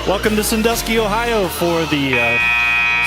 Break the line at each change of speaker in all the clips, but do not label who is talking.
Welcome to Sandusky, Ohio for the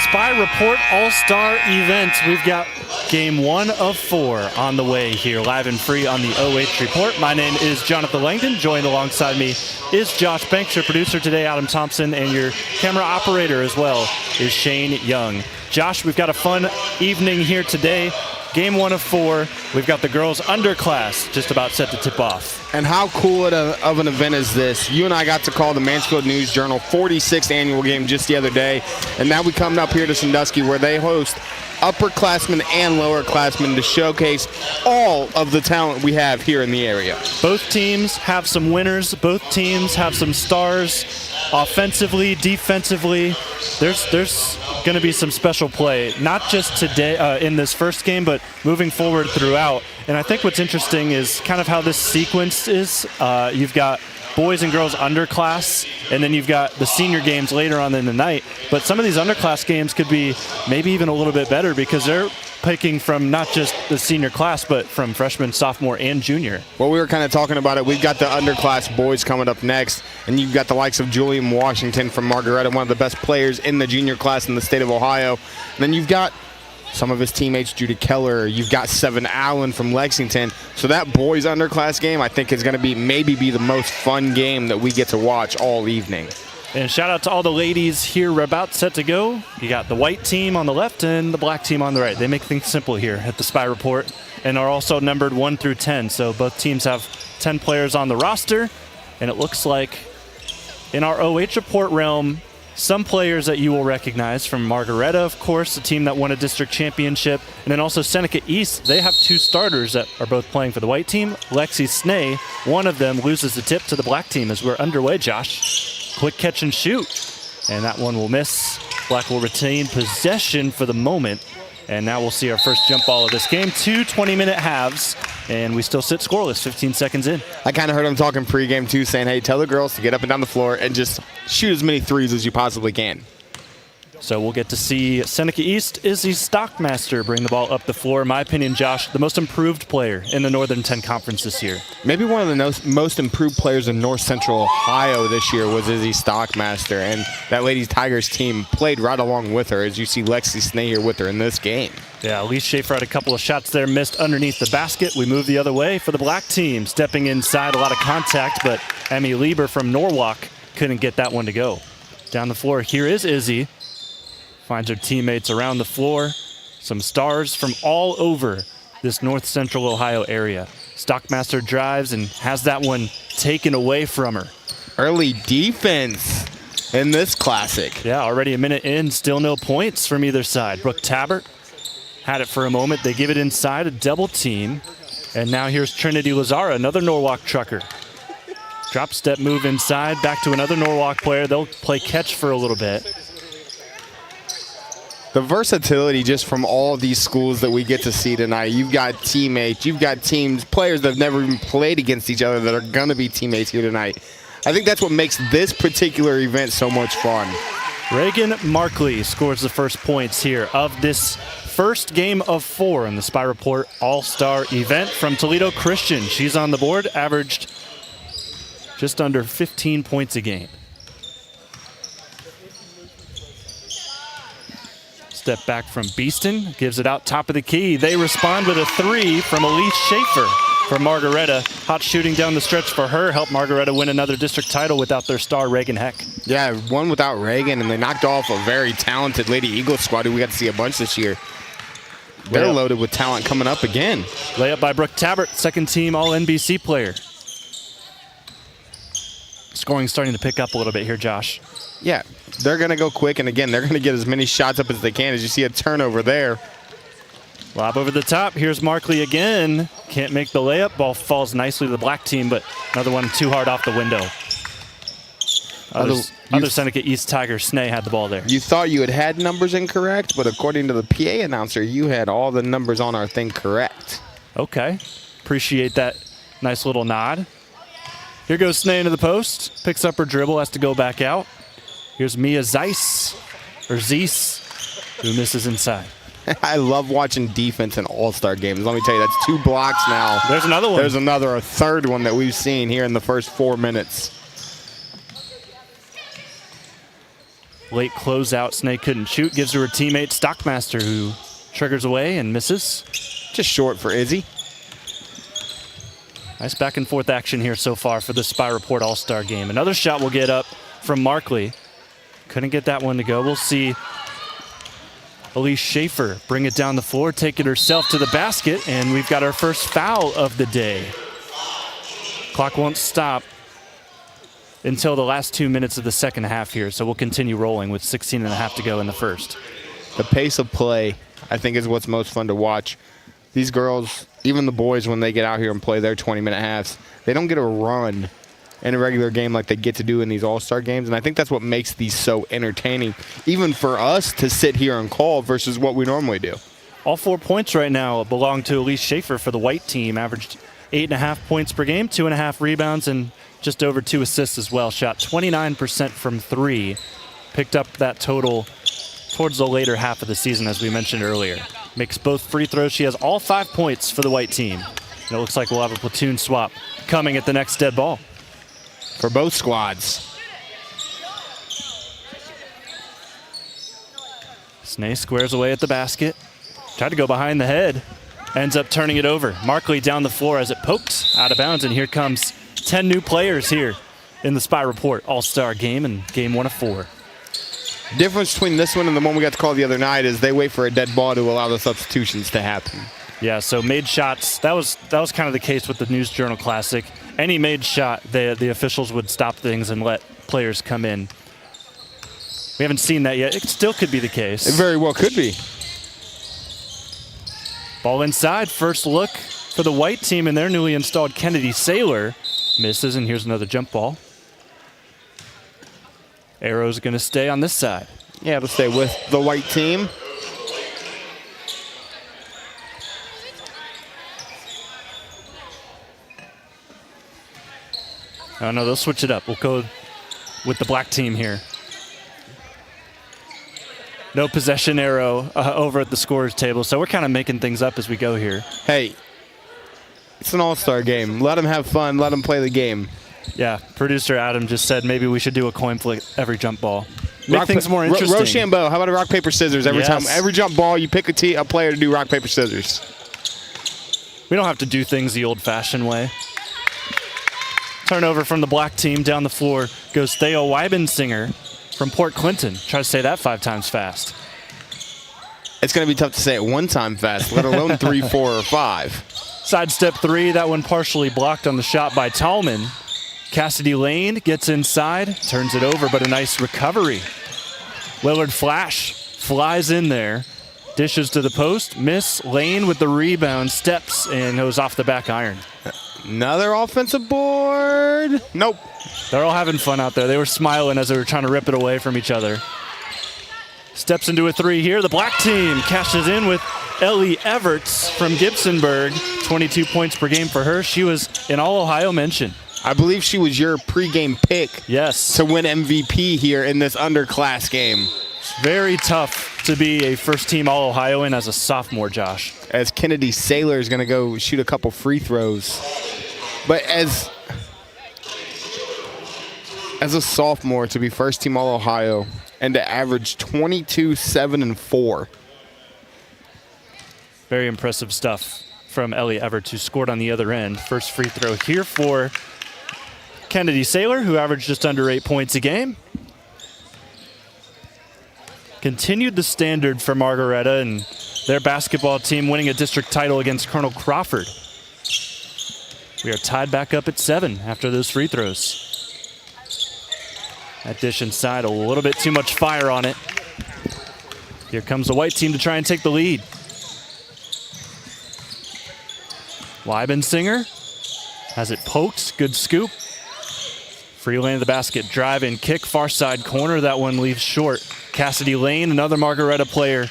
Spy Report All-Star event. We've got game 1 of 4 on the way here, live and free on the OH.Report. My name is Jonathan Langdon. Joined alongside me is Josh Banks, your producer today, Adam Thompson, and your camera operator as well is Shane Young. Josh, we've got a fun evening here today. Game 1 of 4. We've got the girls' underclass just about set to tip off.
And how cool of an event is this? You and I got to call the Mansfield News Journal 46th annual game just the other day, and now we come up here to Sandusky where they host upperclassmen and lowerclassmen to showcase all of the talent we have here in the area.
Both teams have some winners. Both teams have some stars. Offensively, defensively, there's going to be some special play, not just today in this first game, but moving forward throughout. And I think what's interesting is kind of how this sequence is. You've got boys and girls underclass, and then you've got the senior games later on in the night. But some of these underclass games could be maybe even a little bit better because they're picking from not just the senior class, but from freshman, sophomore, and junior.
Well, we were kind of talking about it. We've got the underclass boys coming up next, and you've got the likes of Julian Washington from Margaretta, one of the best players in the junior class in the state of Ohio. And then you've got some of his teammates, Judy Keller. You've got Seven Allen from Lexington. So that boys underclass game, I think, is going to maybe be the most fun game that we get to watch all evening.
And shout out to all the ladies here. We're about set to go. You got the white team on the left and the black team on the right. They make things simple here at the Spy Report and are also numbered 1 through 10. So both teams have 10 players on the roster. And it looks like in our OH.Report realm, some players that you will recognize from Margaretta, of course, the team that won a district championship. And then also Seneca East, they have 2 starters that are both playing for the white team. Lexi Snay, one of them loses the tip to the black team as we're underway, Josh. Quick catch and shoot. And that one will miss. Black will retain possession for the moment. And now we'll see our first jump ball of this game. 2 20-minute halves, and we still sit scoreless 15 seconds in.
I kind of heard him talking pregame, too, saying, hey, tell the girls to get up and down the floor and just shoot as many threes as you possibly can.
So we'll get to see Seneca East, Izzy Stockmaster, bring the ball up the floor. In my opinion, Josh, the most improved player in the Northern 10 Conference this year.
Maybe one of the most improved players in North Central Ohio this year was Izzy Stockmaster, and that Lady Tigers team played right along with her, as you see Lexi Snay here with her in this game.
Yeah, Elise Schaefer had a couple of shots there, missed underneath the basket. We move the other way for the black team. Stepping inside, a lot of contact, but Emmy Lieber from Norwalk couldn't get that one to go. Down the floor, here is Izzy. Finds her teammates around the floor. Some stars from all over this North Central Ohio area. Stockmaster drives and has that one taken away from her.
Early defense in this classic.
Yeah, already a minute in, still no points from either side. Brooke Tabbert had it for a moment. They give it inside, a double team. And now here's Trinity Lazara, another Norwalk trucker. Drop step move inside, back to another Norwalk player. They'll play catch for a little bit.
The versatility just from all of these schools that we get to see tonight. You've got teammates, you've got teams, players that have never even played against each other that are going to be teammates here tonight. I think that's what makes this particular event so much fun.
Reagan Markley scores the first points here of this first game of 4 in the Spy Report All-Star event from Toledo Christian. She's on the board, averaged just under 15 points a game. Step back from Beeston, gives it out top of the key. They respond with a 3 from Elise Schaefer for Margaretta. Hot shooting down the stretch for her. Helped Margaretta win another district title without their star, Reagan Heck.
Yeah, one without Reagan, and they knocked off a very talented Lady Eagles squad who we got to see a bunch this year. They're loaded with talent coming up again.
Layup by Brooke Tabbert, second team All-NBC player. Scoring starting to pick up a little bit here, Josh.
Yeah, they're going to go quick, and again, they're going to get as many shots up as they can. As you see a turnover there.
Lob over the top. Here's Markley again. Can't make the layup. Ball falls nicely to the black team, but another one too hard off the window. Other Seneca East Tiger, Snay, had the ball there.
You thought you had numbers incorrect, but according to the PA announcer, you had all the numbers on our thing correct.
Okay. Appreciate that nice little nod. Here goes Snay into the post. Picks up her dribble, has to go back out. Here's Mia Zeiss, who misses inside.
I love watching defense in all-star games. Let me tell you, that's 2 blocks now.
There's another one.
There's a third one that we've seen here in the first 4 minutes.
Late closeout, Snake couldn't shoot. Gives to her teammate Stockmaster, who triggers away and misses.
Just short for Izzy.
Nice back and forth action here so far for the Spy Report All-Star game. Another shot will get up from Markley. Couldn't get that one to go. We'll see Elise Schaefer bring it down the floor, take it herself to the basket, and we've got our first foul of the day. Clock won't stop until the last 2 minutes of the second half here, so we'll continue rolling with 16 and a half to go in the first.
The pace of play, I think, is what's most fun to watch. These girls, even the boys, when they get out here and play their 20-minute halves, they don't get a run in a regular game like they get to do in these all-star games, and I think that's what makes these so entertaining, even for us to sit here and call versus what we normally do.
All 4 points right now belong to Elise Schaefer for the white team. Averaged 8.5 points per game, 2.5 rebounds, and just over 2 assists as well. Shot 29% from 3. Picked up that total towards the later half of the season, as we mentioned earlier. Makes both free throws. She has all 5 points for the white team. And it looks like we'll have a platoon swap coming at the next dead ball
for both squads.
Snee squares away at the basket. Tried to go behind the head. Ends up turning it over. Markley down the floor as it pokes out of bounds, and here comes 10 new players here in the Spy Report All-Star game and game 1 of 4.
Difference between this one and the one we got to call the other night is they wait for a dead ball to allow the substitutions to happen.
Yeah, so made shots. That was kind of the case with the News Journal Classic. Any made shot, the officials would stop things and let players come in. We haven't seen that yet. It still could be the case.
It very well could be.
Ball inside. First look for the white team and their newly installed Kennedy Sailor. Misses, and here's another jump ball. Arrow's going to stay on this side.
Yeah, it'll stay with the white team.
Oh, no, they'll switch it up. We'll go with the black team here. No possession arrow over at the scorer's table, so we're kind of making things up as we go here.
Hey, it's an all-star game. Let them have fun. Let them play the game.
Yeah, producer Adam just said maybe we should do a coin flip every jump ball. Make things more interesting.
Rochambeau, how about a rock, paper, scissors every time? Every jump ball, you pick a player to do rock, paper, scissors.
We don't have to do things the old-fashioned way. Turnover from the black team. Down the floor goes Theo Weibensinger from Port Clinton. Try to say that 5 times fast.
It's going to be tough to say it 1 time fast, let alone 3, 4, or 5.
Sidestep 3, that one partially blocked on the shot by Tallman. Cassidy Lane gets inside, turns it over, but a nice recovery. Willard Flash flies in there, dishes to the post, miss. Lane with the rebound, steps, and goes off the back iron.
Another offensive board. Nope.
They're all having fun out there. They were smiling as they were trying to rip it away from each other. Steps into a 3 here. The black team cashes in with Ellie Everts from Gibsonburg. 22 points per game for her. She was an All-Ohio mention.
I believe she was your pregame pick.
Yes.
To win MVP here in this underclass game.
It's very tough to be a first-team All-Ohioan as a sophomore, Josh.
As Kennedy Sailor is going to go shoot a couple free throws. But as a sophomore, to be first-team All-Ohio and to average 22, 7, and 4.
Very impressive stuff from Ellie Everts, who scored on the other end. First free throw here for Kennedy Sailor, who averaged just under 8 points a game. Continued the standard for Margaretta and their basketball team, winning a district title against Colonel Crawford. We are tied back up at 7 after those free throws. That dish inside, a little bit too much fire on it. Here comes the white team to try and take the lead. Weibensinger has it poked, good scoop. Free lane of the basket, drive and kick, far side corner. That one leaves short. Cassidy Lane, another Margaretta player,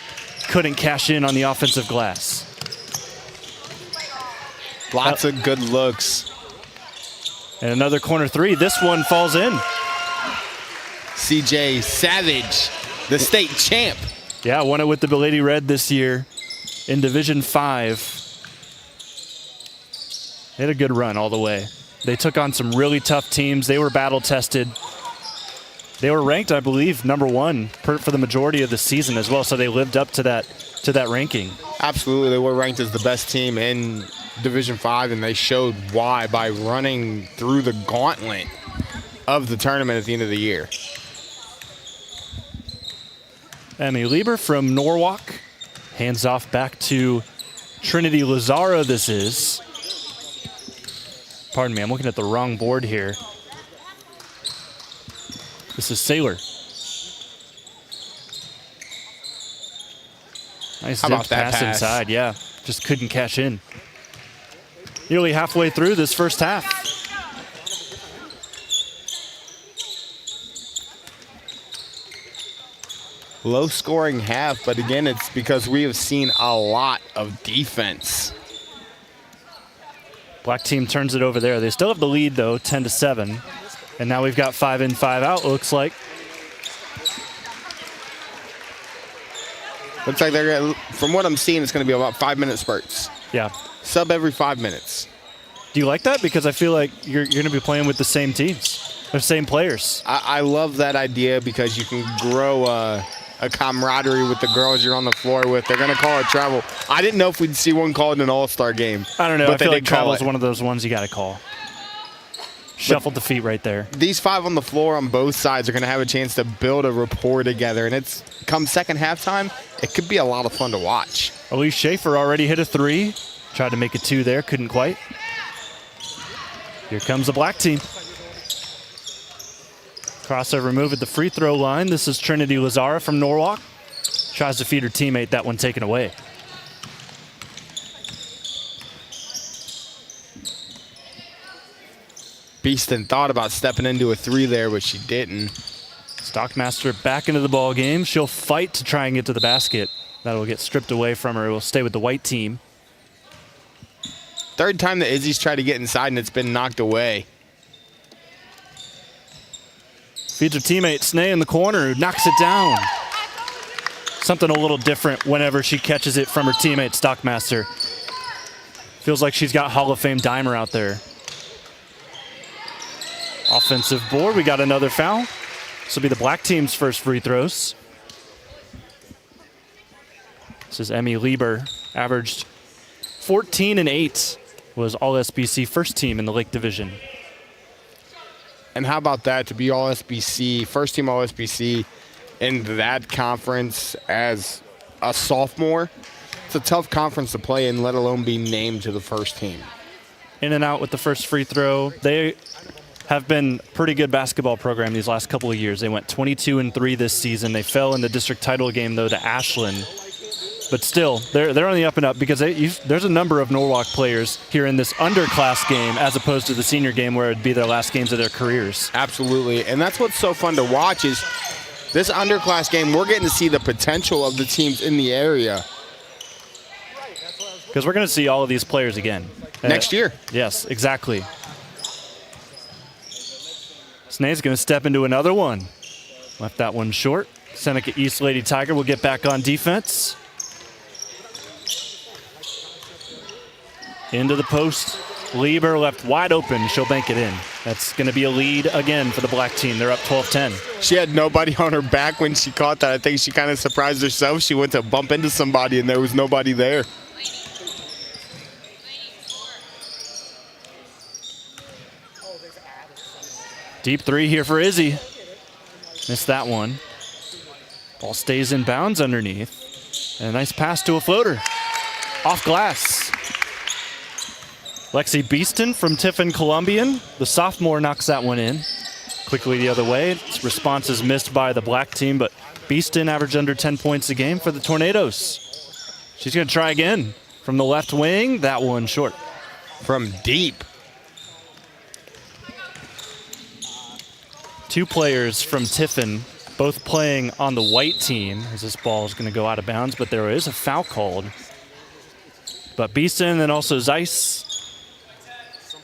couldn't cash in on the offensive glass.
Lots of good looks.
And another corner 3. This one falls in.
CJ Savage, the state champ.
Yeah, won it with the Lady Red this year in Division 5. They had a good run all the way. They took on some really tough teams. They were battle tested. They were ranked, I believe, #1 for the majority of the season as well, so they lived up to that ranking.
Absolutely, they were ranked as the best team in Division 5, and they showed why by running through the gauntlet of the tournament at the end of the year.
Emmy Lieber from Norwalk. Hands off back to Trinity Lazara, this is. Pardon me, I'm looking at the wrong board here. This is Saylor. Nice dipped pass inside, yeah. Just couldn't cash in. Nearly halfway through this first half.
Low scoring half, but again, it's because we have seen a lot of defense.
Black team turns it over there. They still have the lead though, 10-7. And now we've got 5 in, 5 out, looks like.
Looks like they're gonna, from what I'm seeing, it's going to be about 5-minute spurts.
Yeah.
Sub every 5 minutes.
Do you like that? Because I feel like you're going to be playing with the same teams, the same players.
I love that idea because you can grow a camaraderie with the girls you're on the floor with. They're going to call it travel. I didn't know if we'd see one called in an all-star game.
I don't know.
But
I feel like travel is one of those ones you got to call. Shuffled the feet right there.
These 5 on the floor on both sides are going to have a chance to build a rapport together. And it's come second halftime, it could be a lot of fun to watch.
Elise Schaefer already hit a 3. Tried to make a 2 there, couldn't quite. Here comes the black team. Crossover move at the free throw line. This is Trinity Lazara from Norwalk. Tries to feed her teammate, that one taken away.
Beeston thought about stepping into a 3 there, but she didn't.
Stockmaster back into the ball game. She'll fight to try and get to the basket. That'll get stripped away from her. It will stay with the white team.
Third time that Izzy's tried to get inside and it's been knocked away.
Feeds her teammate, Snee in the corner, who knocks it down. Something a little different whenever she catches it from her teammate, Stockmaster. Feels like she's got Hall of Fame dimer out there. Offensive board, we got another foul. This will be the black team's first free throws. This is Emmy Lieber, averaged 14 and 8. Was All-SBC first team in the Lake Division.
And how about that, to be All-SBC, first team All-SBC in that conference as a sophomore? It's a tough conference to play in, let alone be named to the first team.
In and out with the first free throw. They have been a pretty good basketball program these last couple of years. They went 22-3 this season. They fell in the district title game, though, to Ashland. But still, they're on the up and up because there's a number of Norwalk players here in this underclass game as opposed to the senior game where it'd be their last games of their careers.
Absolutely, and that's what's so fun to watch is this underclass game, we're getting to see the potential of the teams in the area.
Because we're going to see all of these players again.
Next year.
Yes, exactly. Snee's going to step into another one. Left that one short. Seneca East Lady Tiger will get back on defense. Into the post. Lieber left wide open. She'll bank it in. That's going to be a lead again for the black team. They're up 12-10.
She had nobody on her back when she caught that. I think she kind of surprised herself. She went to bump into somebody, and there was nobody there.
Deep 3 here for Izzy. Missed that one. Ball stays in bounds underneath. And a nice pass to a floater. Off glass. Lexi Beeston from Tiffin Columbian. The sophomore knocks that one in. Quickly the other way. Its response is missed by the black team, but Beeston averaged under 10 points a game for the Tornadoes. She's going to try again. From the left wing, that one short.
From deep.
2 players from Tiffin, both playing on the white team, as this ball is going to go out of bounds, but there is a foul called. But Beeston and also Zeiss,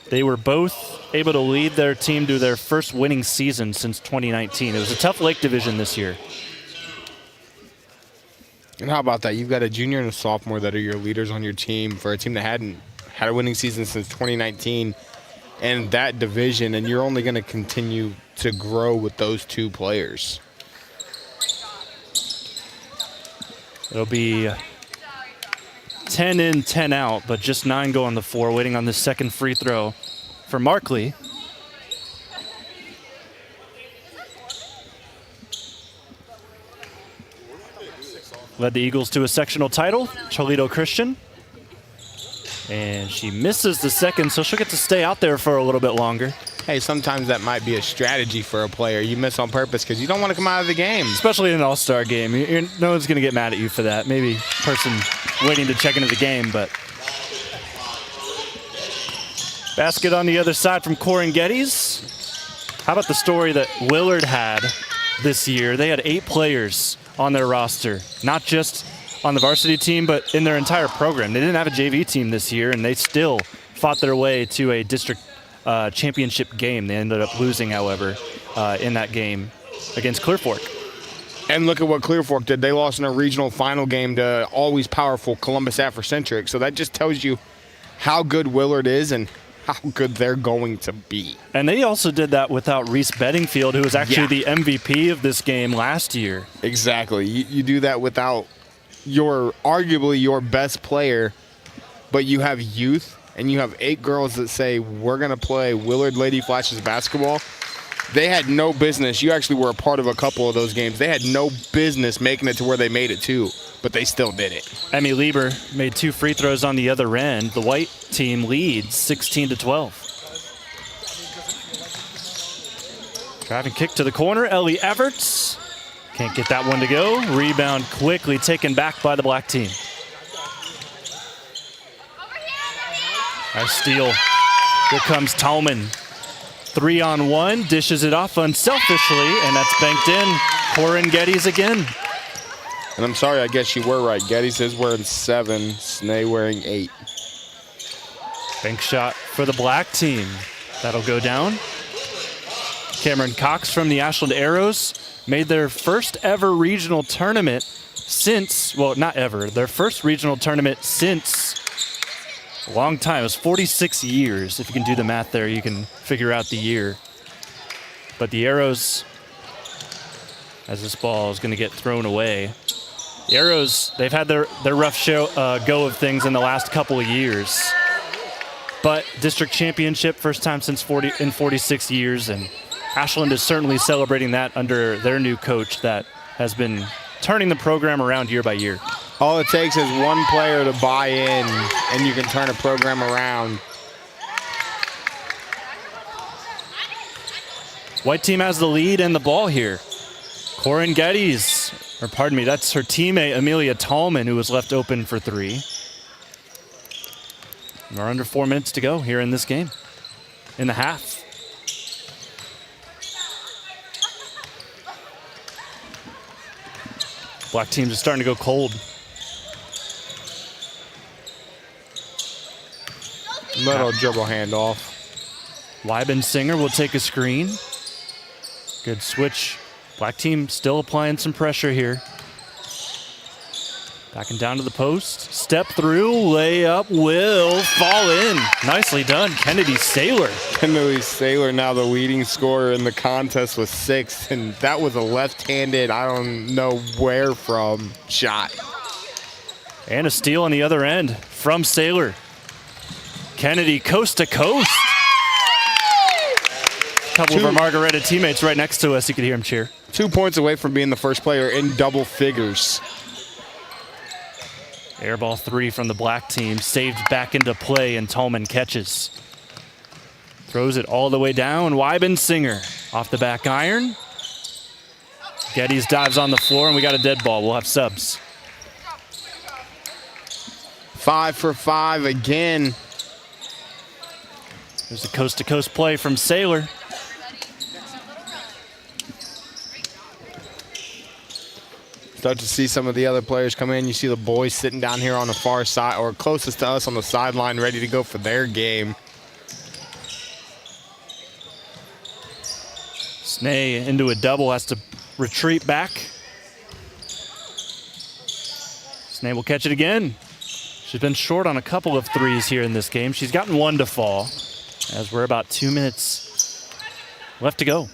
they were both able to lead their team to their first winning season since 2019. It was a tough Lake Division this year.
And how about that? You've got a junior and a sophomore that are your leaders on your team for a team that hadn't had a winning season since 2019. in that division, and you're only going to continue to grow with those two players.
It'll be 10 in, 10 out, but just 9 go on the floor, waiting on the second free throw for Markley. Led the Eagles to a sectional title, Cholito Christian. And she misses the second, so she'll get to stay out there for a little bit longer.
Hey, sometimes that might be a strategy for a player. You miss on purpose because you don't want to come out of the game.
Especially in an all-star game. No one's going to get mad at you for that. Maybe person waiting to check into the game, but. Basket on the other side from Corin Geddes. How about the story that Willard had this year? They had 8 players on their roster, not just on the varsity team, but in their entire program. They didn't have a JV team this year, and they still fought their way to a district championship game. They ended up losing, however, in that game against Clear Fork.
And look at what Clear Fork did. They lost in a regional final game to always powerful Columbus Afrocentric. So that just tells you how good Willard is and how good they're going to be. And
they also did that without Reese Bedingfield, who was actually the MVP of this game last year.
Exactly. You do that without arguably your best player, but you have youth. And you have 8 girls that say, we're going to play Willard Lady Flashes basketball. They had no business. You actually were a part of a couple of those games. They had no business making it to where they made it to, but they still did it.
Emmy Lieber made 2 free throws on the other end. The white team leads 16-12. Driving kick to the corner, Ellie Everts. Can't get that one to go. Rebound quickly taken back by the black team. Nice steal. Here comes Tallman. 3-on-1, dishes it off unselfishly, and that's banked in. Corin Geddes again.
And I'm sorry, I guess you were right. Geddes is wearing 7, Snee wearing 8.
Bank shot for the black team. That'll go down. Cameron Cox from the Ashland Arrows made their first ever regional tournament since, well, not ever, their first regional tournament since a long time. It was 46 years. If you can do the math there, you can figure out the year. But the Arrows, as this ball is going to get thrown away, the Arrows, they've had their rough go of things in the last couple of years. But district championship, first time since 46 years, and Ashland is certainly celebrating that under their new coach that has been turning the program around year by year.
All it takes is one player to buy in, and you can turn a program around.
White team has the lead and the ball here. Corin Geddes, or pardon me, that's her teammate Amelia Tallman, who was left open for 3. We're under 4 minutes to go here in this game, in the half. Black teams are starting to go cold.
Little dribble handoff.
Weibensinger will take a screen. Good switch. Black team still applying some pressure here. Backing down to the post. Step through, layup will fall in. Nicely done, Kennedy Saylor.
Kennedy Saylor now the leading scorer in the contest with 6, and that was a left-handed, I don't know where from, shot.
And a steal on the other end from Saylor. Kennedy coast to coast. A couple of our Margaretta teammates right next to us. You could hear him cheer.
2 points away from being the first player in double figures.
Airball 3 from the black team, saved back into play, and Tallman catches. Throws it all the way down. Weibensinger off the back iron. Geddes dives on the floor, and we got a dead ball. We'll have subs.
5 for 5 again.
There's a coast-to-coast play from Saylor.
Start to see some of the other players come in. You see the boys sitting down here on the far side, or closest to us on the sideline, ready to go for their game.
Snee into a double, has to retreat back. Snee will catch it again. She's been short on a couple of threes here in this game. She's gotten 1 to fall. as we're about 2 minutes left to go.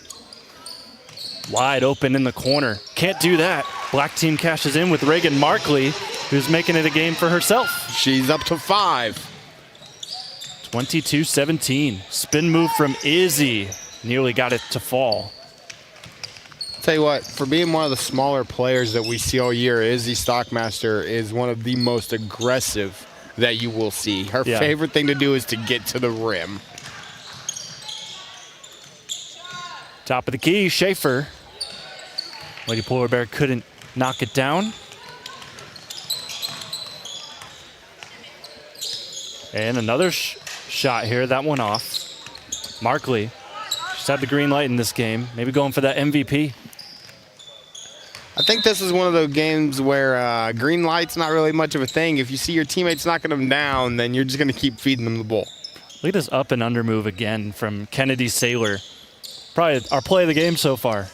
Wide open in the corner. Can't do that. Black team cashes in with Reagan Markley, who's making it a game for herself.
She's up to 5.
22-17. Spin move from Izzy. Nearly got it to fall.
Tell you what, for being one of the smaller players that we see all year, Izzy Stockmaster is one of the most aggressive that you will see. Her favorite thing to do is to get to the rim.
Top of the key, Schaefer. Lady Polar Bear couldn't knock it down. And another shot here, that one off. Markley, she's had the green light in this game. Maybe going for that MVP.
I think this is one of those games where green light's not really much of a thing. If you see your teammates knocking them down, then you're just going to keep feeding them the ball.
Look at this up and under move again from Kennedy Saylor. Probably our play of the game so far.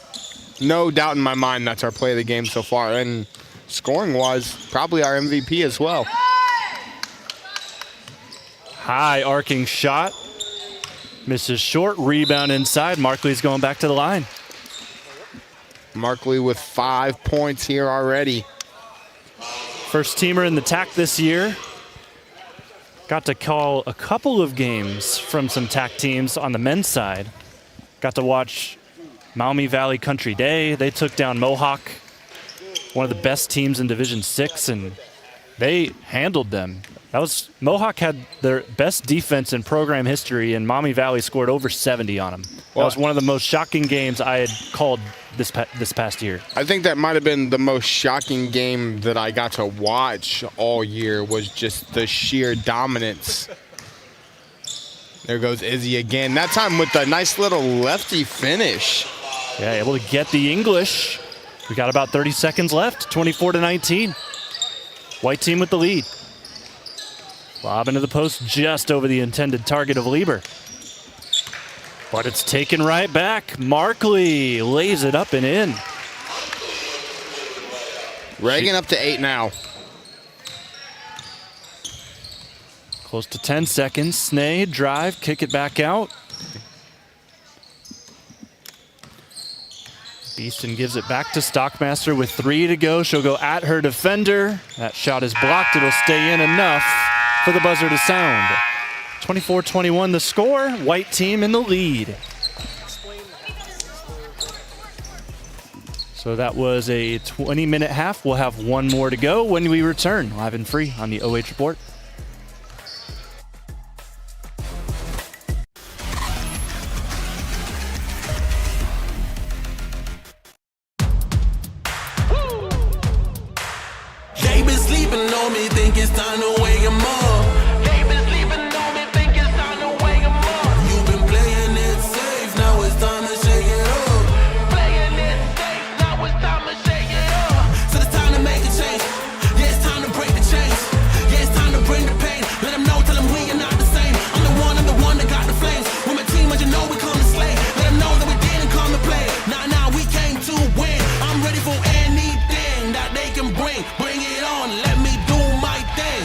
No doubt in my mind that's our play of the game so far. And scoring-wise, probably our MVP as well.
High arcing shot. Misses short. Rebound inside. Markley's going back to the line.
Markley with 5 points here already.
First teamer in the TAC this year. Got to call a couple of games from some TAC teams on the men's side. Got to watch Maumee Valley Country Day. They took down Mohawk, one of the best teams in Division 6, and they handled them. Mohawk had their best defense in program history, and Maumee Valley scored over 70 on them. That was one of the most shocking games I had called this past year.
I think that might have been the most shocking game that I got to watch all year, was just the sheer dominance. There goes Izzy again, that time with a nice little lefty finish.
Yeah, able to get the English. We got about 30 seconds left, 24-19. White team with the lead. Lob into the post just over the intended target of Lieber. But it's taken right back. Markley lays it up and in.
Reagan up to 8 now.
Close to 10 seconds. Snay, drive, kick it back out. Beeston gives it back to Stockmaster with 3 to go. She'll go at her defender. That shot is blocked. It'll stay in enough for the buzzer to sound. 24-21 the score. White team in the lead. So that was a 20-minute half. We'll have one more to go when we return live and free on the OH.Report.
They been sleeping on me, think it's time to wake 'em up. They been sleeping on me, think it's time to wake 'em up. You've been playing it safe, now it's time to shake it up. Playing it safe, now it's time to shake it up. So it's time to make a change. Yeah, it's time to break the chains. Yeah, it's time to bring the pain. Let them know, tell them we are not the same. I'm the one that got the flames. With my team, as you know, we come to slay. Let them know that we didn't come to play. Nah, we came to win. I'm ready for anything that they can bring. Bring it on, let me do my thing.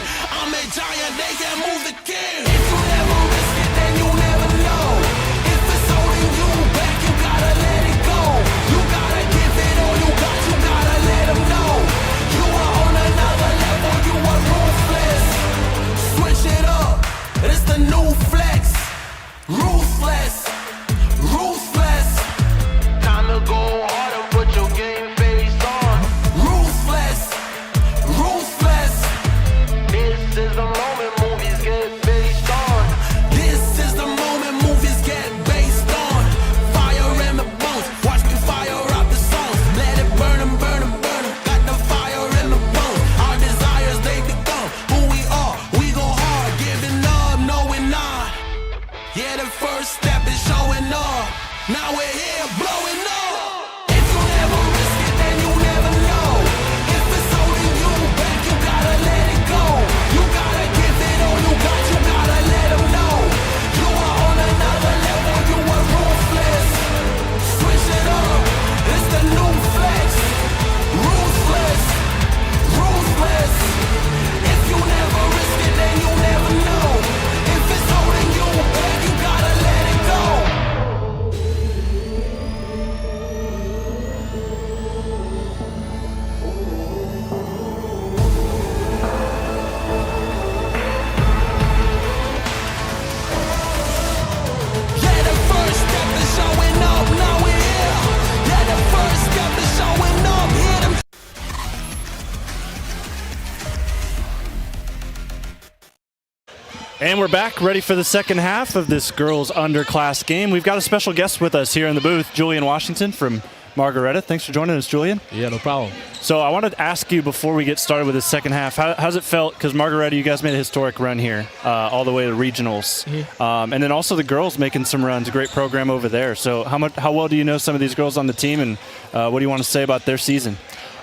And we're back, ready for the second half of this girls underclass game. We've got a special guest with us here in the booth, Julian Washington from Margaretta. Thanks for joining us, Julian.
Yeah, no problem.
So I wanted to ask you before we get started with the second half, how's it felt? Because Margaretta, you guys made a historic run here, all the way to regionals. And then also the girls making some runs, a great program over there. So how well do you know some of these girls on the team, and what do you want to say about their season?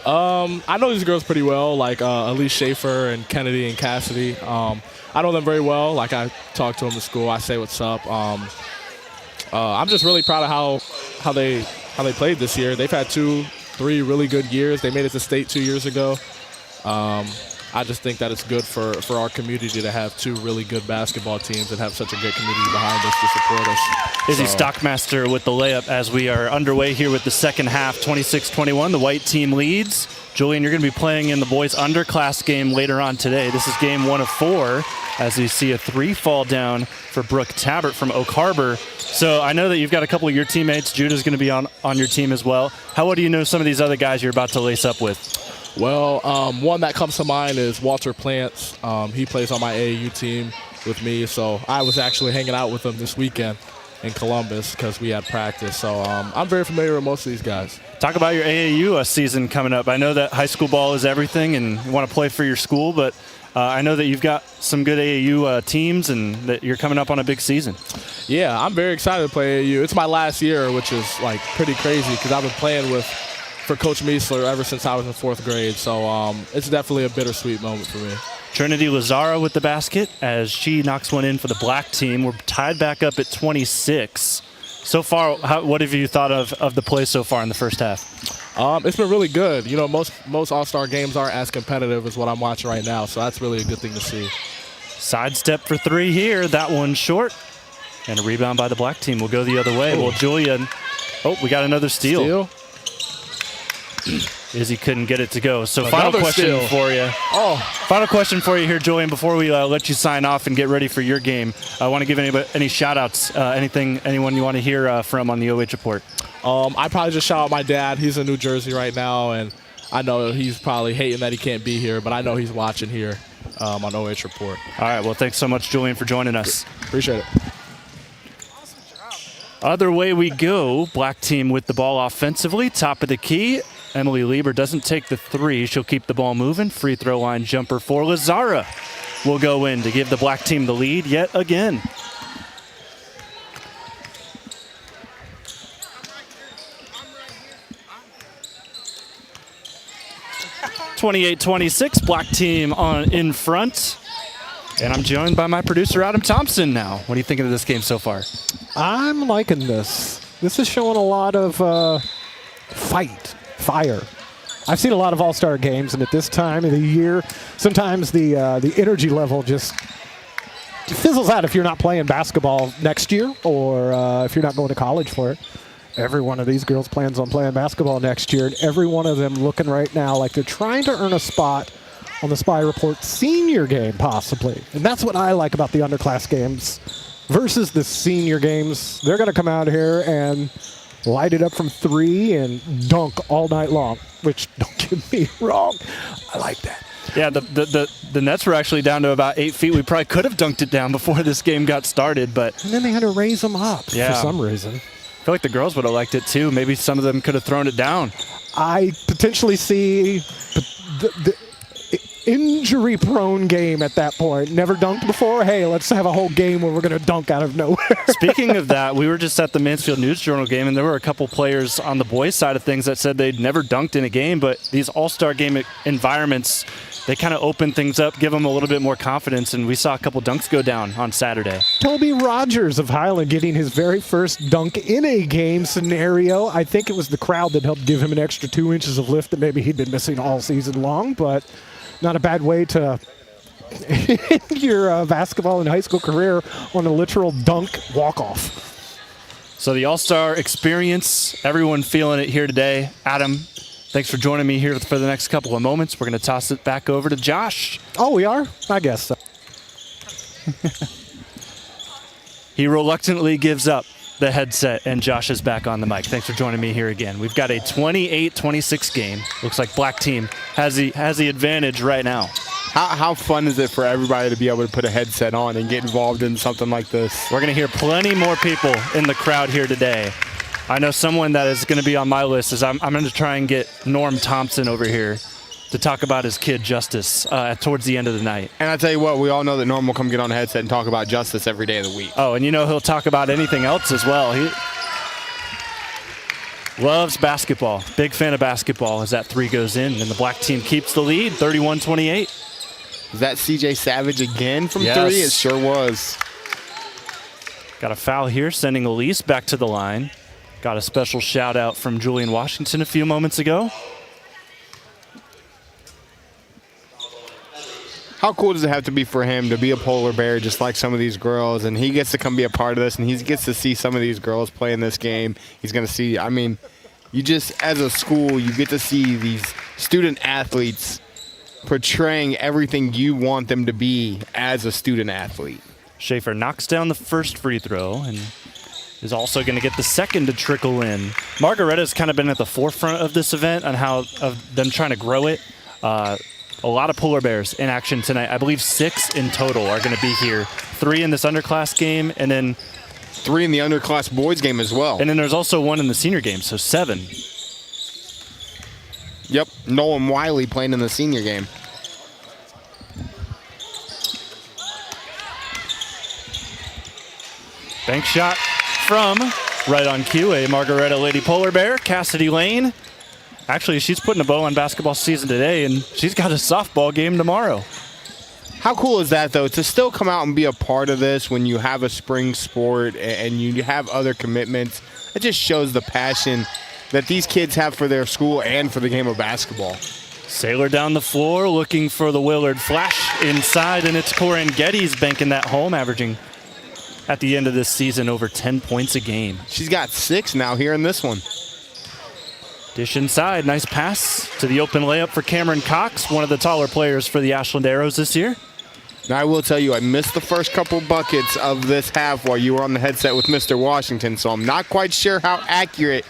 I know these girls pretty well, like Elise Schaefer and Kennedy and Cassidy. I know them very well. Like, I talk to them at school. I say what's up. I'm just really proud of how they played this year. They've had 2-3 really good years. They made it to state 2 years ago. I just think that it's good for our community to have 2 really good basketball teams and have such a good community behind us to support us.
Izzy Stockmaster with the layup as we are underway here with the second half, 26-21. The white team leads. Julian, you're going to be playing in the boys underclass game later on today. This is game 1 of 4 as we see a 3 fall down for Brooke Tabbert from Oak Harbor. So I know that you've got a couple of your teammates. Judah's going to be on your team as well. How well do you know some of these other guys you're about to lace up with?
Well, one that comes to mind is Walter Plants. He plays on my AAU team with me, so I was actually hanging out with him this weekend in Columbus because we had practice. So I'm very familiar with most of these guys.
Talk about your AAU season coming up. I know that high school ball is everything and you want to play for your school, but I know that you've got some good AAU teams and that you're coming up on a big season.
Yeah, I'm very excited to play AAU. It's my last year, which is like pretty crazy because I've been playing for Coach Meisler ever since I was in 4th grade. So it's definitely a bittersweet moment for me.
Trinity Lazara with the basket as she knocks one in for the black team. We're tied back up at 26. So far, what have you thought of the play so far in the first half?
It's been really good. You know, most All-Star games aren't as competitive as what I'm watching right now, so that's really a good thing to see.
Sidestep for 3 here. That one's short. And a rebound by the black team will go the other way. Well, Julian, we got another steal. Izzy couldn't get it to go. So final question for you. Final question for you here, Julian, before we let you sign off and get ready for your game. I want to give any shout-outs, anyone you want to hear from on the OH.Report.
I probably just shout out my dad. He's in New Jersey right now, and I know he's probably hating that he can't be here, but I know he's watching here on OH.Report.
All right, well, thanks so much, Julian, for joining us.
Appreciate it.
Other way we go. Black team with the ball offensively, top of the key. Emily Lieber doesn't take the 3. She'll keep the ball moving. Free throw line jumper for Lazara will go in to give the black team the lead yet again. (28-26), black team in front. And I'm joined by my producer, Adam Thompson, now. What are you thinking of this game so far?
I'm liking this. This is showing a lot of fire. I've seen a lot of all-star games, and at this time of the year, sometimes the energy level just fizzles out if you're not playing basketball next year or if you're not going to college for it. Every one of these girls plans on playing basketball next year, and every one of them looking right now like they're trying to earn a spot on the Spy Report senior game, possibly. And that's what I like about the underclass games versus the senior games. They're going to come out here and light it up from 3 and dunk all night long, which, don't get me wrong, I like that.
Yeah, the nets were actually down to about 8 feet. We probably could have dunked it down before this game got started, but...
And then they had to raise them up for some reason.
I feel like the girls would have liked it too. Maybe some of them could have thrown it down.
I potentially see the injury-prone game at that point. Never dunked before? Hey, let's have a whole game where we're going to dunk out of nowhere.
Speaking of that, we were just at the Mansfield News Journal game, and there were a couple players on the boys' side of things that said they'd never dunked in a game, but these all-star game environments, they kind of open things up, give them a little bit more confidence, and we saw a couple dunks go down on Saturday.
Toby Rogers of Highland getting his very first dunk in a game scenario. I think it was the crowd that helped give him an extra 2 inches of lift that maybe he'd been missing all season long, but not a bad way to end your basketball and high school career on a literal dunk walk-off.
So the All-Star experience, everyone feeling it here today. Adam, thanks for joining me here for the next couple of moments. We're going to toss it back over to Josh.
Oh, we are? I guess so.
He reluctantly gives up the headset, and Josh is back on the mic. Thanks for joining me here again. We've got a 28-26 game. Looks like black team has the advantage right now.
How fun is it for everybody to be able to put a headset on and get involved in something like this?
We're going to hear plenty more people in the crowd here today. I know someone that is going to be on my list is I'm going to try and get Norm Thompson over here to talk about his kid Justice towards the end of the night.
And I tell you what, we all know that Norm will come get on a headset and talk about Justice every day of the week.
Oh, and you know he'll talk about anything else as well. He loves basketball. Big fan of basketball as that three goes in, and the black team keeps the lead, 31-28.
Is that CJ Savage again from
Yes.
three? It sure was.
Got a foul here, sending Elise back to the line. Got a special shout out from Julian Washington a few moments ago.
How cool does it have to be for him to be a polar bear just like some of these girls, and he gets to come be a part of this, and he gets to see some of these girls play in this game. He's going to see, I mean, you just, as a school, you get to see these student athletes portraying everything you want them to be as a student athlete.
Schaefer knocks down the first free throw and is also going to get the second to trickle in. Margaretta's kind of been at the forefront of this event on how of them trying to grow it. A lot of polar bears in action tonight. I believe 6 in total are going to be here. 3 in this underclass game, and then
3 in the underclass boys game as well.
and then there's also 1 in the senior game, so 7.
Yep, Nolan Wiley playing in the senior game.
Bank shot from right on cue, a Margaretta Lady Polar Bear, Cassidy Lane. Actually, she's putting a bow on basketball season today, and she's got a softball game tomorrow.
How cool is that, though, to still come out and be a part of this when you have a spring sport and you have other commitments? It just shows the passion that these kids have for their school and for the game of basketball.
Sailor down the floor looking for the Willard flash inside, and it's Corinne Getty's banking that home, averaging at the end of this season over 10 points a game.
She's got 6 now here in this one.
Dish inside, nice pass to the open layup for Cameron Cox, one of the taller players for the Ashland Arrows this year.
Now, I will tell you, I missed the first couple buckets of this half while you were on the headset with Mr. Washington, so I'm not quite sure how accurate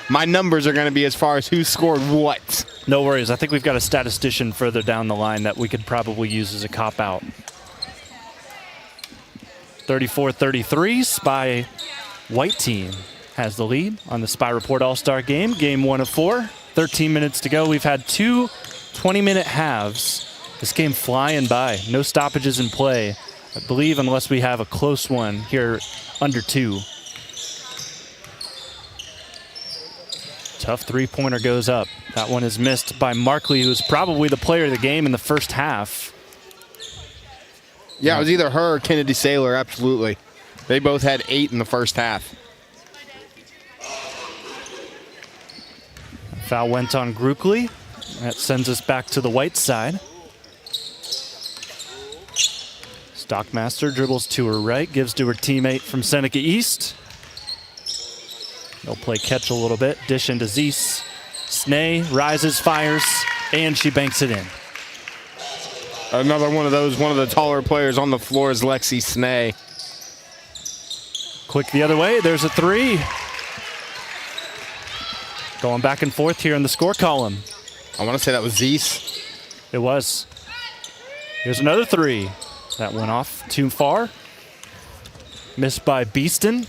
my numbers are going to be as far as who scored what.
No worries. I think we've got a statistician further down the line that we could probably use as a cop-out. 34-33, Spy White team has the lead on the Spy Report All-Star game. Game 1 of 4. 13 minutes to go. We've had 2 20-minute halves. This game flying by. No stoppages in play, I believe, unless we have a close one here under 2. Tough three-pointer goes up. That one is missed by Markley, who was probably the player of the game in the first half.
Yeah, it was either her or Kennedy Saylor, absolutely. They both had 8 in the first half.
Foul went on Grookley. That sends us back to the white side. Stockmaster dribbles to her right, gives to her teammate from Seneca East. They'll play catch a little bit. Dish into Zeese. Snee rises, fires, and she banks it in.
Another one of those, one of the taller players on the floor is Lexi Snee.
Quick the other way, there's a 3. Going back and forth here in the score column.
I want to say that was Zeese.
It was. Here's another 3. That went off too far. Missed by Beeston.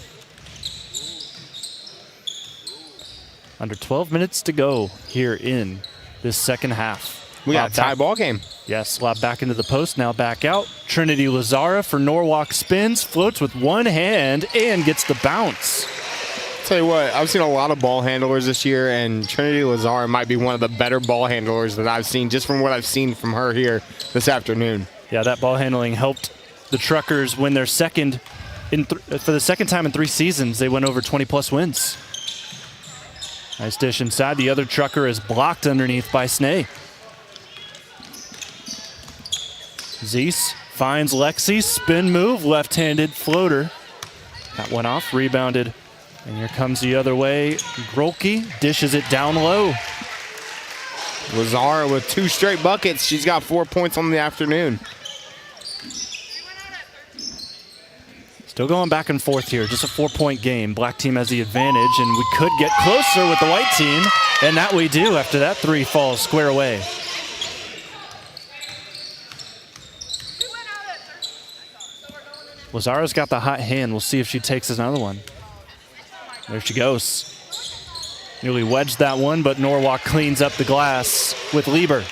Under 12 minutes to go here in this second half.
We got a tie ball game.
Yes, lob back into the post, now back out. Trinity Lazara for Norwalk spins, floats with one hand, and gets the bounce.
Tell you what, I've seen a lot of ball handlers this year, and Trinity Lazara might be one of the better ball handlers that I've seen, just from what I've seen from her here this afternoon.
Yeah, that ball handling helped the Truckers win their second, for the second time in 3 seasons, they went over 20-plus wins. Nice dish inside. The other Trucker is blocked underneath by Snee. Zeese finds Lexi, spin move, left-handed floater. That went off, rebounded. And here comes the other way. Grolke dishes it down low.
Lazara with 2 straight buckets. She's got 4 points on the afternoon.
Still going back and forth here. Just a 4-point game. Black team has the advantage, and we could get closer with the white team. And that we do after that 3 falls square away. Lazara's got the hot hand. We'll see if she takes another one. There she goes. Nearly wedged that one, but Norwalk cleans up the glass with Lieber.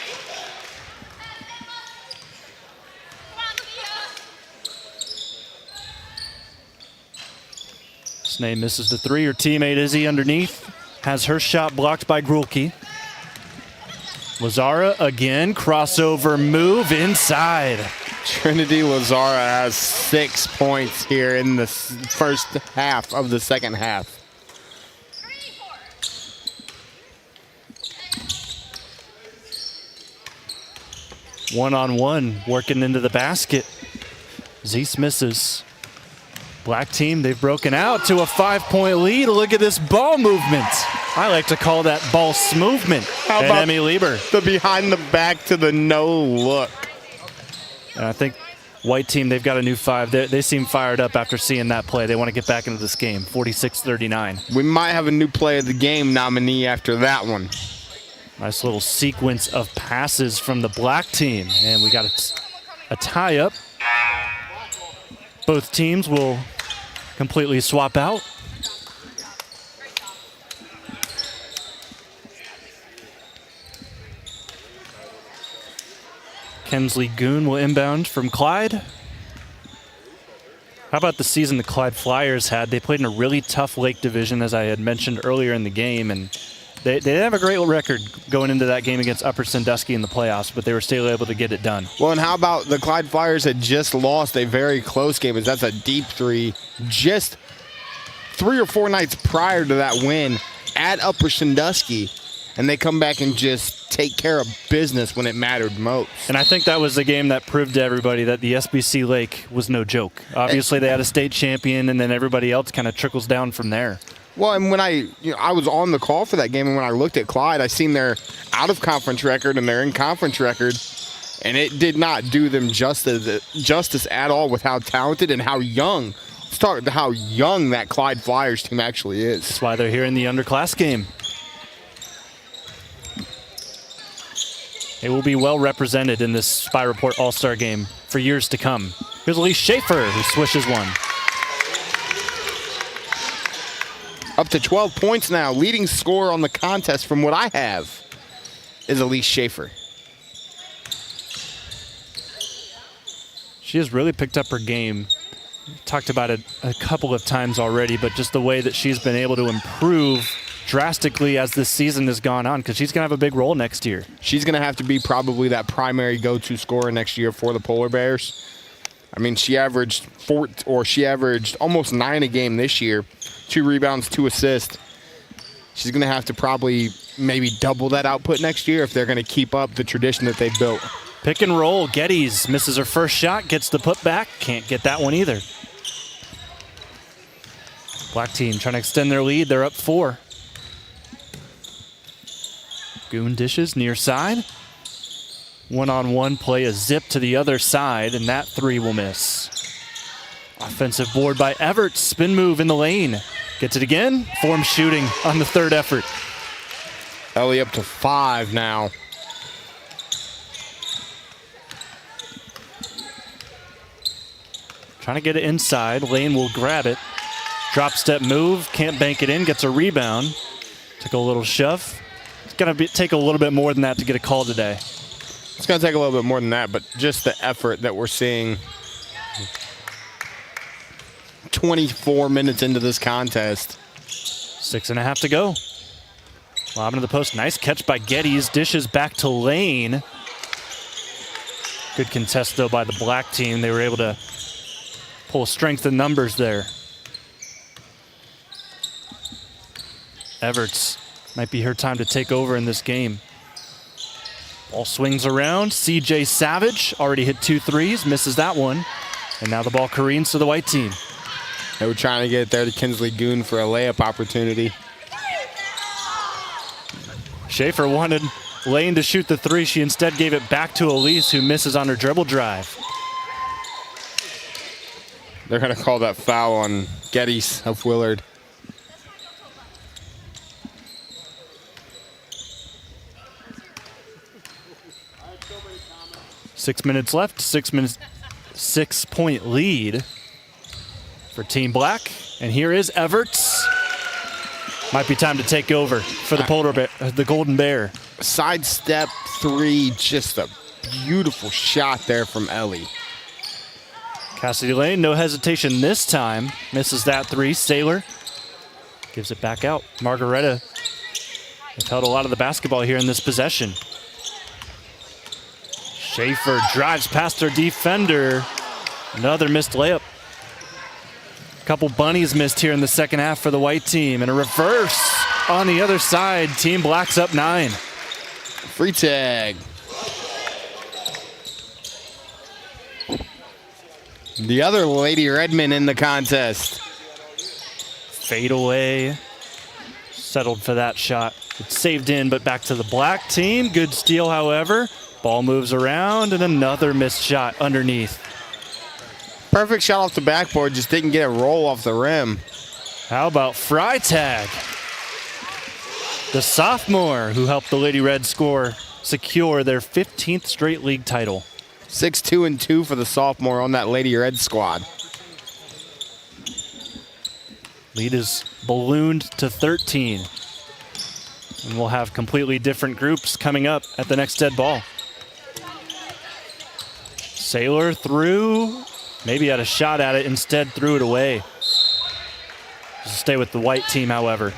Snee misses the three. Her teammate Izzy underneath has her shot blocked by Grulke. Lazara again, crossover move inside.
Trinity Lazara has 6 points here in the first half of the second half.
One-on-one, working into the basket. Zeese misses. Black team, they've broken out to a 5-point lead. Look at this ball movement. I like to call that ball movement.
How
and
about
Emmy Lieber.
the behind the back to the no look?
And I think white team, they've got a new 5. They seem fired up after seeing that play. They want to get back into this game, 46-39.
We might have a new play of the game nominee after that one.
Nice little sequence of passes from the black team. And we got a tie-up. Both teams will completely swap out. Kensley Goon will inbound from Clyde. How about the season the Clyde Flyers had? They played in a really tough Lake Division, as I had mentioned earlier in the game, and they didn't have a great record going into that game against Upper Sandusky in the playoffs, but they were still able to get it done.
Well, and how about the Clyde Flyers had just lost a very close game, as that's a deep three, just 3 or 4 nights prior to that win at Upper Sandusky, and they come back and just take care of business when it mattered most.
And I think that was the game that proved to everybody that the SBC Lake was no joke. Obviously, they had a state champion, and then everybody else kind of trickles down from there.
Well, and when I was on the call for that game, and when I looked at Clyde, I seen their out-of-conference record and their in-conference record, and it did not do them justice at all with how talented and how young. Let's talk about how young that Clyde Flyers team actually is.
That's why they're here in the underclass game. They will be well represented in this Spy Report All-Star game for years to come. Here's Elise Schaefer, who swishes one.
Up to 12 points now. Leading scorer on the contest from what I have is Elise Schaefer.
She has really picked up her game. Talked about it a couple of times already, but just the way that she's been able to improve drastically as this season has gone on, because she's going to have a big role next year.
She's going to have to be probably that primary go-to scorer next year for the Polar Bears. I mean, she averaged almost 9 a game this year. 2 rebounds, 2 assists. She's going to have to probably maybe double that output next year if they're going to keep up the tradition that they've built.
Pick and roll. Geddes misses her first shot, gets the putback. Can't get that one either. Black team trying to extend their lead. They're up 4. Goon dishes near side. One-on-one play, a zip to the other side, and that 3 will miss. Offensive board by Everett. Spin move in the lane. Gets it again. Form shooting on the 3rd effort.
Ellie up to 5 now.
Trying to get it inside. Lane will grab it. Drop step move. Can't bank it in. Gets a rebound. Took a little shove. It's going to take a little bit more than that to get a call today.
It's going to take a little bit more than that, but just the effort that we're seeing 24 minutes into this contest.
6.5 to go. Lob into the post. Nice catch by Geddes. Dishes back to Lane. Good contest, though, by the black team. They were able to pull strength in numbers there. Everts might be her time to take over in this game. Ball swings around. CJ Savage already hit 2 threes, misses that one. And now the ball careens to the white team.
They were trying to get it there to Kinsley Goon for a layup opportunity.
Schaefer wanted Lane to shoot the 3. She instead gave it back to Elise, who misses on her dribble drive.
They're going to call that foul on Geddes of Willard.
Six minutes left. 6 minutes. 6-point lead. for Team Black. And here is Everts. Might be time to take over for the Golden Bear.
Sidestep 3, just a beautiful shot there from Ellie.
Cassidy Lane, no hesitation this time. Misses that 3. Saylor gives it back out. Margaretta has held a lot of the basketball here in this possession. Schaefer drives past her defender. Another missed layup. A couple bunnies missed here in the second half for the white team. And a reverse on the other side. Team Black's up 9.
Free tag. The other Lady Redmond in the contest.
Fade away. Settled for that shot. It's saved in, but back to the Black team. Good steal, however. Ball moves around, and another missed shot underneath.
Perfect shot off the backboard, just didn't get a roll off the rim.
How about Freitag? The sophomore who helped the Lady Red secure their 15th straight league title.
6-2-2 for the sophomore on that Lady Red squad.
Lead is ballooned to 13. And we'll have completely different groups coming up at the next dead ball. Saylor threw, maybe had a shot at it, instead threw it away. Just stay with the white team, however.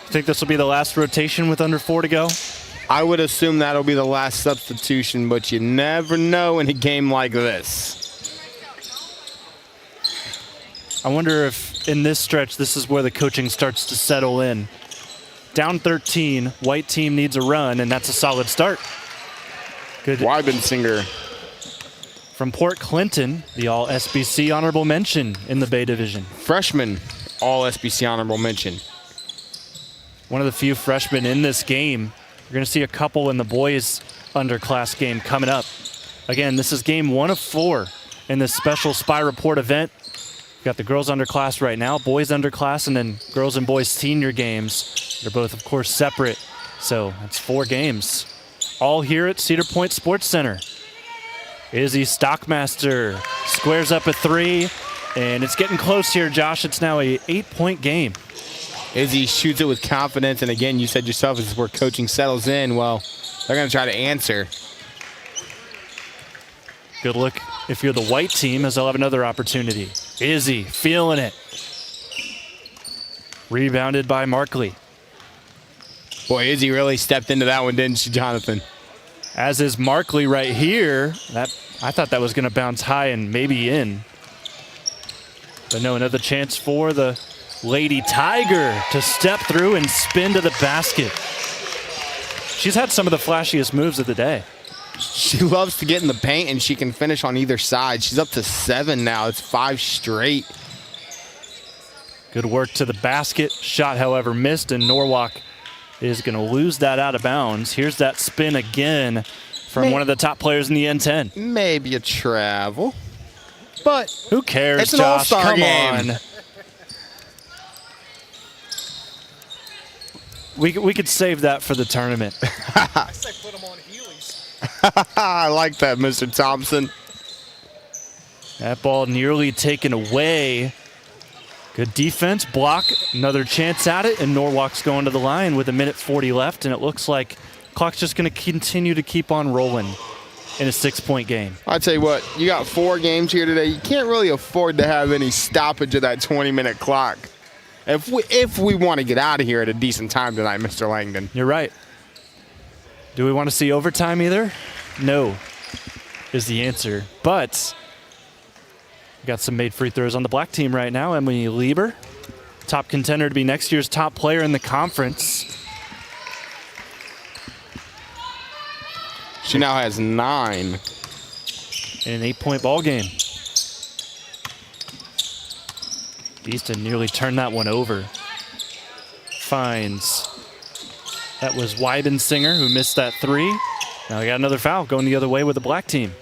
Think this will be the last rotation with under 4 to go?
I would assume that'll be the last substitution, but you never know in a game like this.
I wonder if in this stretch, this is where the coaching starts to settle in. Down 13, white team needs a run, and that's a solid start. Good.
Weibensinger.
From Port Clinton, the All-SBC honorable mention in the Bay Division.
Freshman, All-SBC honorable mention.
One of the few freshmen in this game. You're going to see a couple in the boys underclass game coming up. Again, this is game 1 of 4 in this special Spy Report event. We've got the girls underclass right now, boys underclass, and then girls and boys senior games. They're both, of course, separate. So that's 4 games. All here at Cedar Point Sports Center. Izzy Stockmaster squares up a 3, and it's getting close here, Josh. It's now a 8-point game.
Izzy shoots it with confidence, and again, you said yourself, this is where coaching settles in. Well, they're going to try to answer.
Good look if you're the white team, as they'll have another opportunity. Izzy feeling it. Rebounded by Markley.
Boy, Izzy really stepped into that one, didn't she, Jonathan?
As is Markley right here. I thought that was going to bounce high and maybe in. But no, another chance for the Lady Tiger to step through and spin to the basket. She's had some of the flashiest moves of the day.
She loves to get in the paint, and she can finish on either side. She's up to 7 now. It's 5 straight.
Good work to the basket. Shot, however, missed, and Norwalk is going to lose that out of bounds. Here's that spin again from one of the top players in the N10.
Maybe a travel, but
who cares,
it's an
Josh?
all-star
Come
game.
on. We could save that for the tournament.
I say put them on Heelys.
I like that, Mr. Thompson.
That ball nearly taken away. Good defense, block, another chance at it, and Norwalk's going to the line with 1:40 left, and it looks like clock's just going to continue to keep on rolling in a 6-point game.
I tell you what, you got 4 games here today. You can't really afford to have any stoppage of that 20-minute clock. If we want to get out of here at a decent time tonight, Mr. Langdon.
You're right. Do we want to see overtime either? No, is the answer. But we got some made free throws on the black team right now. Emily Lieber, top contender to be next year's top player in the conference.
She now has 9.
In an 8-point ball game. Beeston nearly turned that one over. Finds. That was Weibensinger who missed that 3. Now we got another foul going the other way with the black team.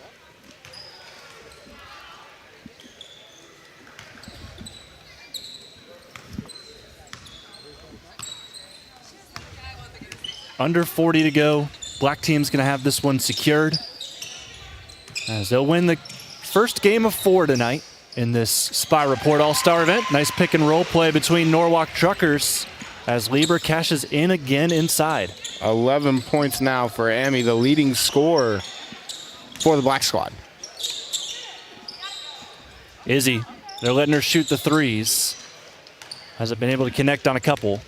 Under 40 to go. black team's going to have this one secured, as they'll win the first game of 4 tonight in this Spy Report All-Star event. Nice pick and roll play between Norwalk Truckers as Lieber cashes in again inside.
11 points now for Amy, the leading scorer for the black squad.
Izzy, they're letting her shoot the threes. Hasn't been able to connect on a couple.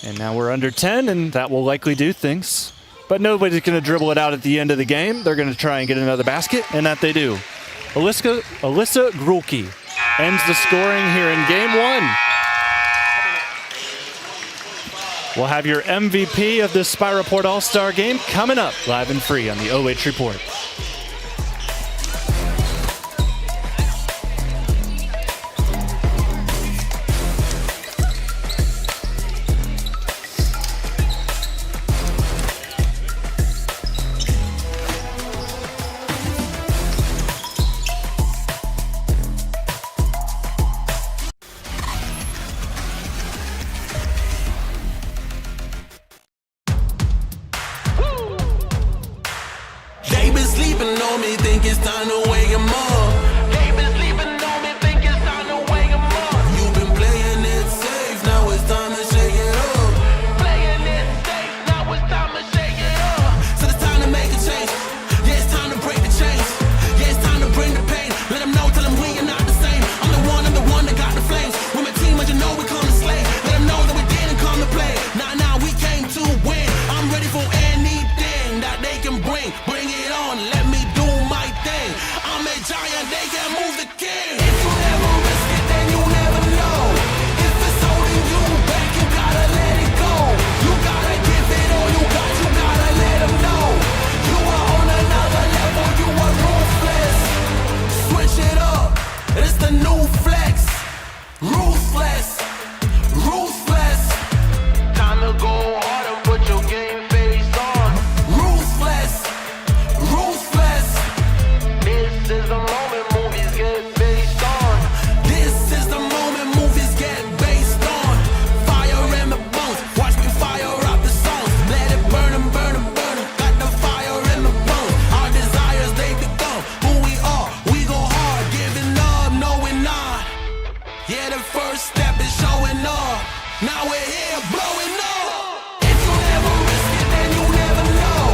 And now we're under 10, and that will likely do things. But nobody's going to dribble it out at the end of the game. They're going to try and get another basket, and that they do. Alyssa Grulke ends the scoring here in game 1. We'll have your MVP of this Spy Report All-Star game coming up live and free on the OH Report.
They been sleeping on me, think it's time to wake 'em up. They been sleeping on me, think it's time to wake 'em up. You've been playing it safe, now it's time to shake it up. Playing it safe, now it's time to shake it up. So it's time to make a change. Yeah, it's time to break the chains. Yeah, it's time to bring the pain. Let them know, tell them we are not the same. I'm the one that got the flames. With my team, as you know, we come to slay. Let them know that we didn't come to play. Nah, we came to win. I'm ready for anything that they can bring. Bring it on, let me do my thing. I'm a giant, they can't move the king. If you never risk it, then you never know. If it's holding you back, you gotta let it go. You gotta give it all you gotta let them know. You are on another level, you are ruthless. Switch it up, it's the new flex. Ruthless, ruthless. Time to go hard and put your game face on. Ruthless, ruthless. This is the moment movies get based on. This is the moment movies get based on. Fire in the bones, watch me fire up the songs. Let it burn 'em, burn 'em, burn 'em. Got the fire in the bones. Our desires, they become who we are. We go hard, giving up, no we're not. Yeah, the first step is showing up. Now we're here blowing up. If you never risk it, then you never know.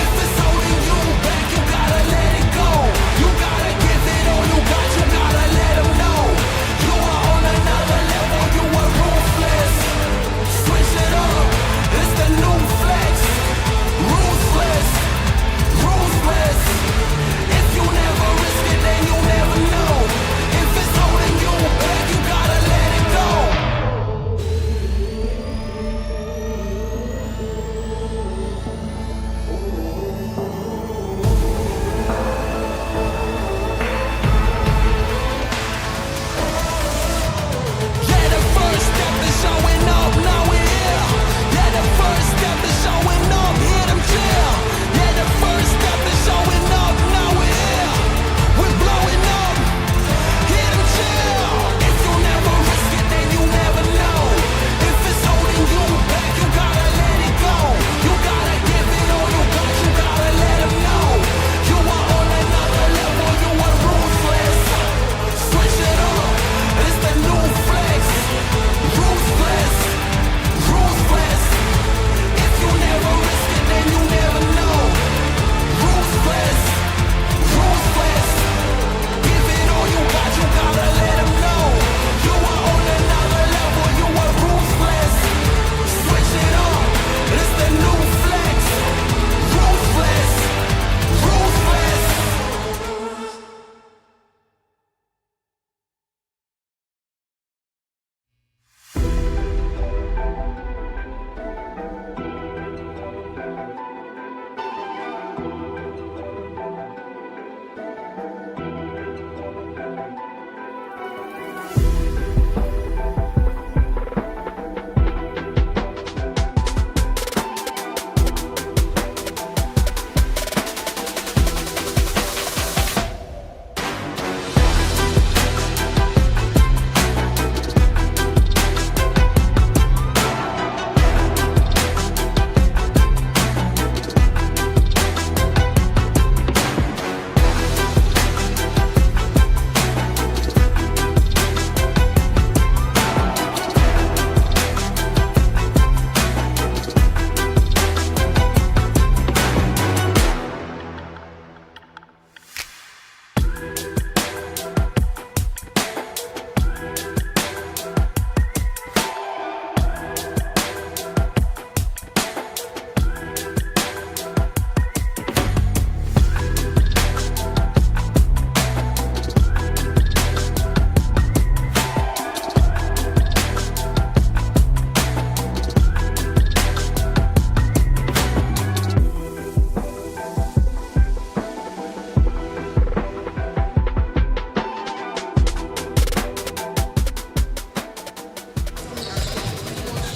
If it's holding you back, you gotta let it go. You gotta give it all you gotta let them know. You are on another level, you are ruthless. Switch it up, it's the new flex. Ruthless, ruthless. If you never risk it, then you never know. If it's holding you back, you gotta let it go.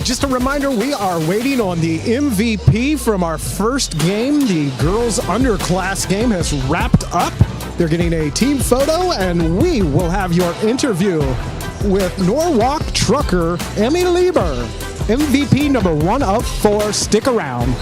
Just a reminder, we are waiting on the MVP from our first game. The girls' underclass game has wrapped up. They're getting a team photo, and we will have your interview with Norwalk trucker Emmy Lieber, MVP number 1 of 4. Stick around.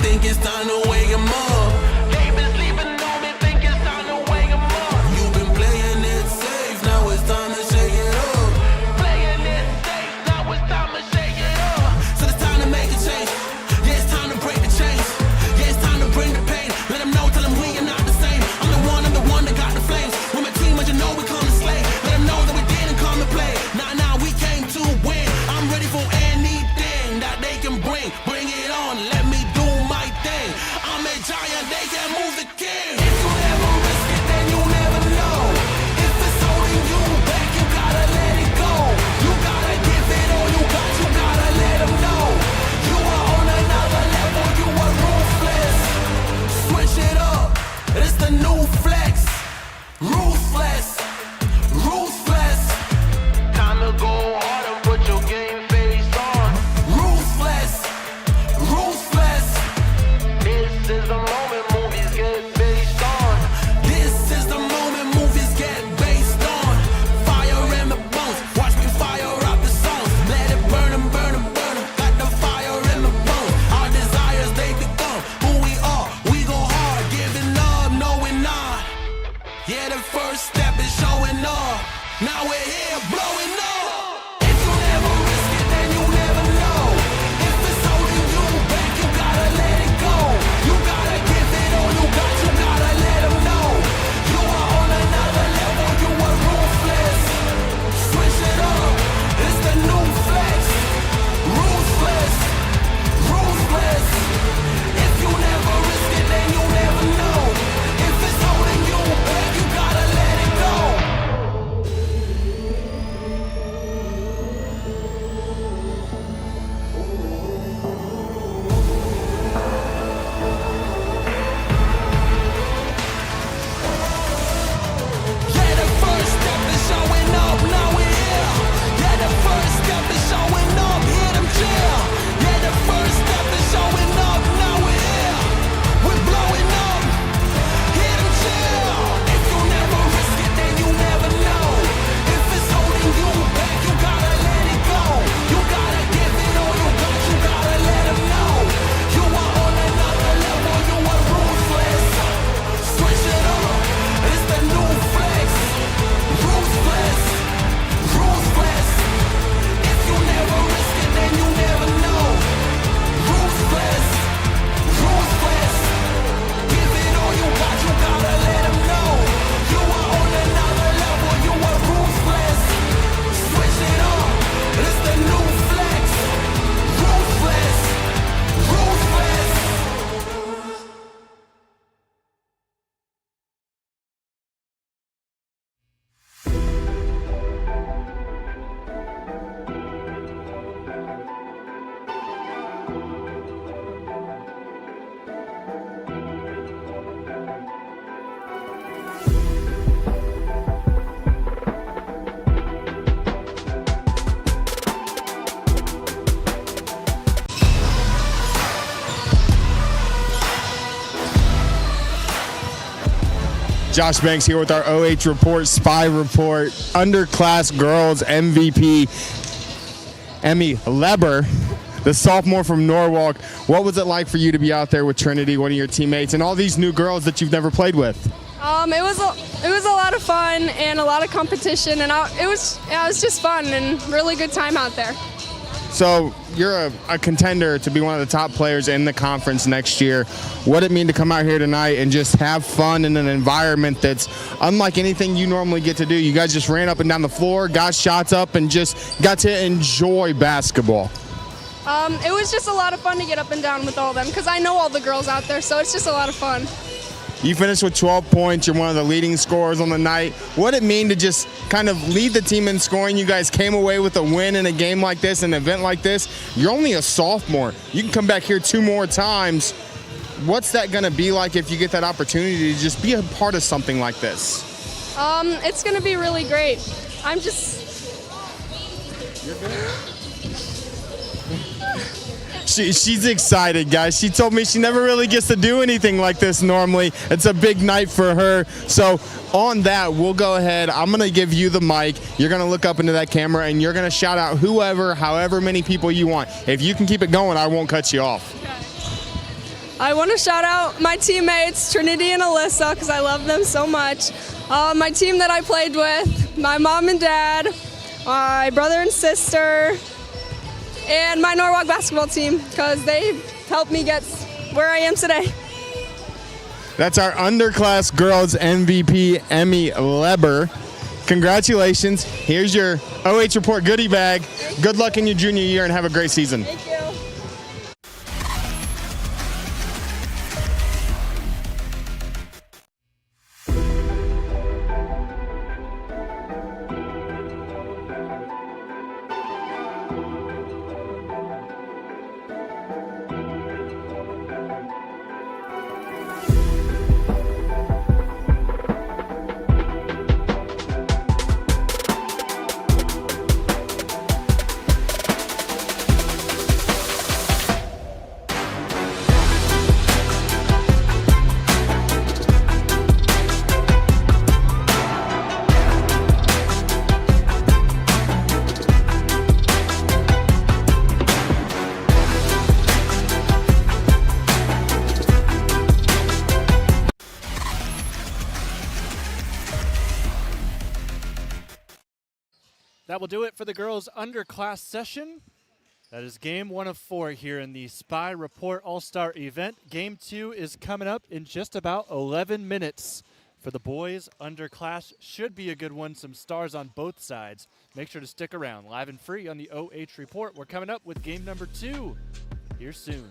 Now it's time to Now we're here blowing up. If you never risk it, then you never know. If it's holding you back, you gotta let it go. You gotta give it all you got, you gotta let them know. You are on another level, you are ruthless. Switch it up, it's the new flex. Ruthless, ruthless. If you never risk it, then you never know. If it's holding you back, you gotta let it go. Yeah, the first step is showing up, now we're here. Yeah, the first step is showing up, hear them cheer. Yeah, the first step is showing up, now we're here. We're blowing up, hear them cheer. If you never risk it, then you never know. If it's holding you back, you gotta let it go. You gotta give it all you got, you gotta let them know. You are on another level, you are ruthless. Switch it up, it's the new flex. Ruthless, ruthless. If you never risk it, then you never know. Ruthless, ruthless. Give it all you got, you gotta let them know. You are on another level, you are ruthless. Switch it up, it's the new flex. Ruthless, ruthless.
Josh Banks here with our OH.Report, Spy Report, Underclass Girls MVP, Emmy Leber, the sophomore from Norwalk. What was it like for you to be out there with Trinity, one of your teammates, and all these new girls that you've never played with?
It was a lot of fun and a lot of competition, and it was just fun and really good time out there.
So you're a contender to be one of the top players in the conference next year. What did it mean to come out here tonight and just have fun in an environment that's unlike anything you normally get to do? You guys just ran up and down the floor, got shots up, and just got to enjoy basketball.
It was just a lot of fun to get up and down with all of them because I know all the girls out there, so it's just a lot of fun.
You finished with 12 points. You're one of the leading scorers on the night. What did it mean to just kind of lead the team in scoring? You guys came away with a win in a game like this, an event like this. You're only a sophomore. You can come back here 2 more times. What's that going to be like if you get that opportunity to just be a part of something like this?
It's going to be really great. I'm just...
She's excited, guys. She told me she never really gets to do anything like this normally. It's a big night for her. So on that, we'll go ahead. I'm going to give you the mic. You're going to look up into that camera, and you're going to shout out whoever, however many people you want. If you can keep it going, I won't cut you off.
I want to shout out my teammates, Trinity and Alyssa, because I love them so much. My team that I played with, my mom and dad, my brother and sister, and my Norwalk basketball team, because they helped me get where I am today.
That's our Underclass Girls MVP, Emmy Leber. Congratulations. Here's your OH.Report goodie bag. Good luck in your junior year and have a great season.
Thank you.
That will do it for the girls' underclass session. That is game 1 of 4 here in the Spy Report All-Star event. Game 2 is coming up in just about 11 minutes. For the boys, underclass should be a good one. Some stars on both sides. Make sure to stick around. Live and free on the OH Report. We're coming up with game number 2 here soon.